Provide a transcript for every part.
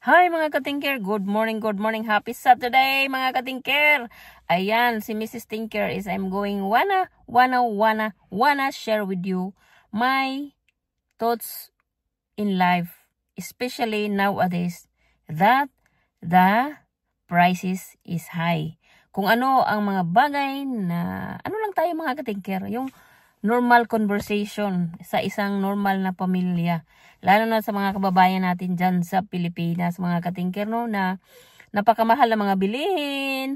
Hi mga katingker, good morning, happy Saturday mga katingker. Ayan, si Mrs. Tinker is I'm going wanna share with you my thoughts in life, especially nowadays that the prices is high. Kung ano ang mga bagay na, ano lang tayo mga katingker, yung normal conversation sa isang normal na pamilya. Lalo na sa mga kababayan natin dyan sa Pilipinas, mga katingker, no, na napakamahal ang mga bilihin,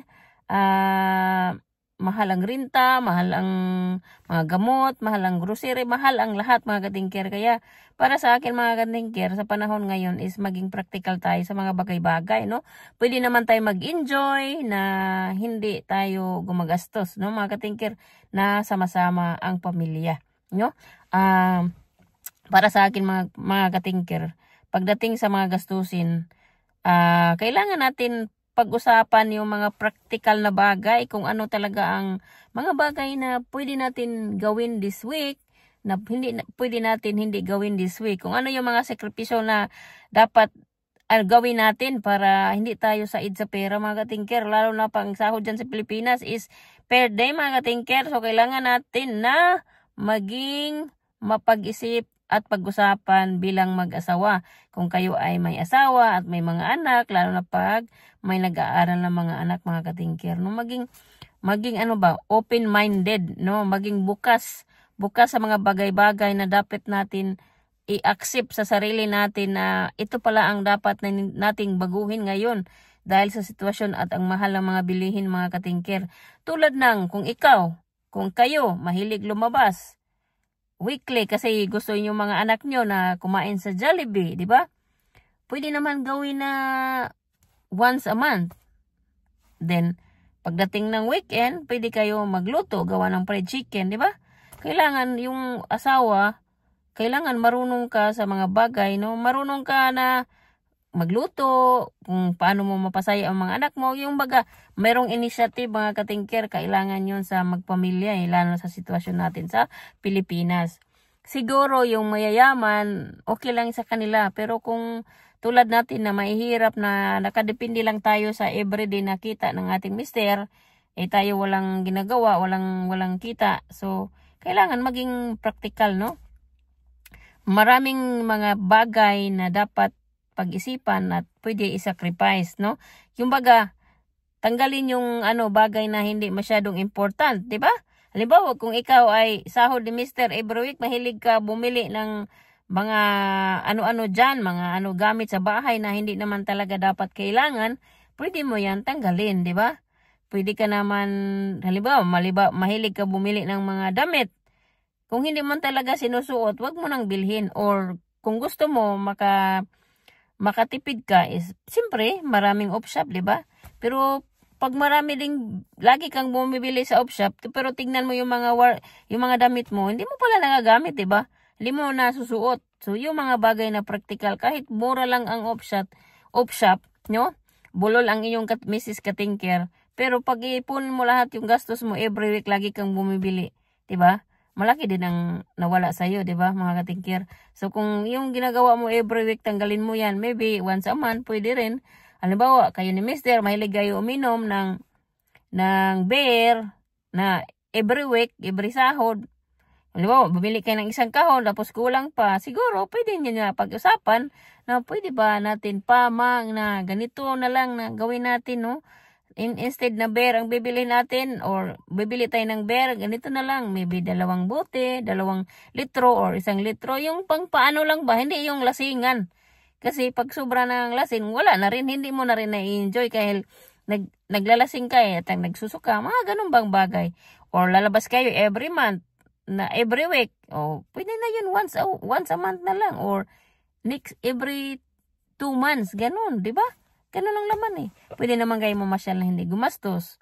mahal ang renta, mahal ang mga gamot, mahal ang grocery, mahal ang lahat mga katingker. Kaya para sa akin mga katingker, sa panahon ngayon is maging practical tayo sa mga bagay-bagay, no. Pwede naman tayo mag-enjoy na hindi tayo gumagastos, no mga katingker, na sama-sama ang pamilya, no. Para sa akin mga katingker, pagdating sa mga gastusin, kailangan natin pag-usapan yung mga practical na bagay, kung ano talaga ang mga bagay na pwede natin gawin this week, na pwede natin hindi gawin this week. Kung ano yung mga sakripisyo na dapat gawin natin para hindi tayo said sa pera mga katingker. Lalo na pang sahod dyan sa Pilipinas is per day mga katingker. So kailangan natin na maging mapag-isip at pag-usapan bilang mag-asawa. Kung kayo ay may asawa at may mga anak, lalo na pag may nag-aaral na mga anak mga katingker, no, maging open-minded, no, maging bukas sa mga bagay-bagay na dapat natin i-accept sa sarili natin na ito pala ang dapat nating baguhin ngayon dahil sa sitwasyon at ang mahal ng mga bilihin mga katingker. Tulad ng kung kayo mahilig lumabas weekly kasi gusto niyo mga anak nyo na kumain sa Jollibee, di ba? Pwede naman gawin na once a month. Then, pagdating ng weekend, pwede kayo magluto, gawa ng fried chicken, di ba? Kailangan yung asawa, kailangan marunong ka sa mga bagay, no? Marunong ka na magluto, kung paano mo mapasaya ang mga anak mo. Yung baga, merong initiative mga katingker, kailangan yun sa magpamilya, lalo sa sitwasyon natin sa Pilipinas. Siguro yung mayayaman, okay lang sa kanila, pero kung tulad natin na mahihirap na nakadepende lang tayo sa everyday na kita ng ating mister, tayo walang ginagawa, walang kita. So, kailangan maging practical, no? Maraming mga bagay na dapat pag-isipan at pwede i-sacrifice, no? Yung baga, tanggalin yung bagay na hindi masyadong important, di ba? Halimbawa, kung ikaw ay sahod ni Mr. every week, mahilig ka bumili ng mga ano-ano dyan, mga gamit sa bahay na hindi naman talaga dapat kailangan, pwede mo yan tanggalin, di ba? Pwede ka naman, halimbawa, mahilig ka bumili ng mga damit. Kung hindi mo talaga sinusuot, wag mo nang bilhin. Or kung gusto mo makatipid ka is, siyempre, maraming off-shop, di ba? Pero pag marami ding, lagi kang bumibili sa off-shop, pero tignan mo yung mga damit mo, hindi mo pala nagagamit, di ba? Hindi mo nasusuot. So, yung mga bagay na practical, kahit mura lang ang off-shop, no? Bulol ang iyong Mrs. Katingker. Pero pag iipon mo lahat yung gastos mo, every week lagi kang bumibili, di ba? Malaki din ang nawala sa'yo, di ba, mga katingker? So, kung yung ginagawa mo every week, tanggalin mo yan, maybe once a month, pwede rin. Halimbawa, kayo ni Mister, mahilig kayo uminom ng beer na every week, every sahod. Halimbawa, bumili kayo ng isang kahon, tapos kulang pa. Siguro, pwede nyo na pag-usapan na pwede ba natin na ganito na lang na gawin natin, no? Instead na beer ang bibili natin or bibili tayo ng beer, ganito na lang, maybe 2 bote, 2 litro or 1 litro, yung pang paano lang ba, hindi yung lasingan. Kasi pag sobra ng lasing, wala na rin, hindi mo na rin na-enjoy kahit naglalasing ka at nagsusuka, mga ganun bang bagay. Or lalabas kayo every month, na every week, pwede na yun once a month na lang, or every 2 months, ganun, di ba? Ganun lang laman Pwede naman kayo mamasyal na hindi gumastos.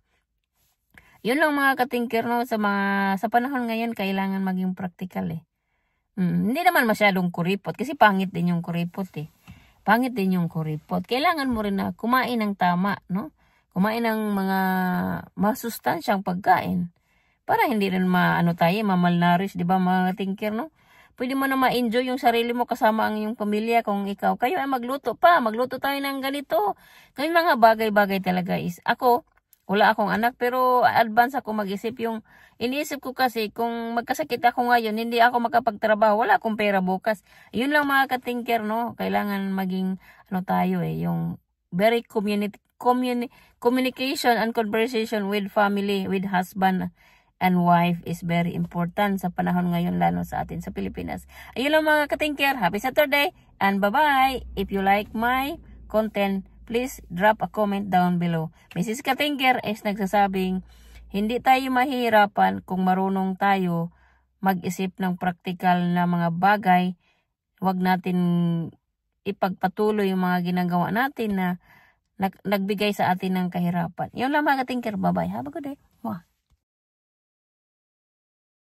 Yun lang mga katingker, no, sa panahon ngayon, kailangan maging practical Hindi naman masyadong kuripot, kasi pangit din yung kuripot Pangit din yung kuripot. Kailangan mo rin na kumain ng tama, no? Kumain ng mga masustansyang pagkain. Para hindi rin mamalnourished, di ba mga katingker, no? pwede mo na ma-enjoy yung sarili mo kasama ang iyong pamilya kung ikaw. Kayo ay magluto tayo ng ganito. Ngayon mga bagay-bagay talaga is, ako, wala akong anak pero advance ako mag-isip. Yung iniisip ko kasi kung magkasakit ako ngayon, hindi ako makapagtrabaho, wala akong pera bukas. Yun lang mga katinker, no? Kailangan maging tayo yung very communication and conversation with family, with husband and wife is very important sa panahon ngayon, lalo sa atin sa Pilipinas. Ayun lang mga katinker, happy Saturday and bye-bye. If you like my content, please drop a comment down below. Mrs. Katinker is nagsasabing, hindi tayo mahihirapan kung marunong tayo mag-isip ng praktikal na mga bagay. Huwag natin ipagpatuloy yung mga ginagawa natin na nagbigay sa atin ng kahirapan. Yun lang mga Katinker. Bye-bye. Have a good day.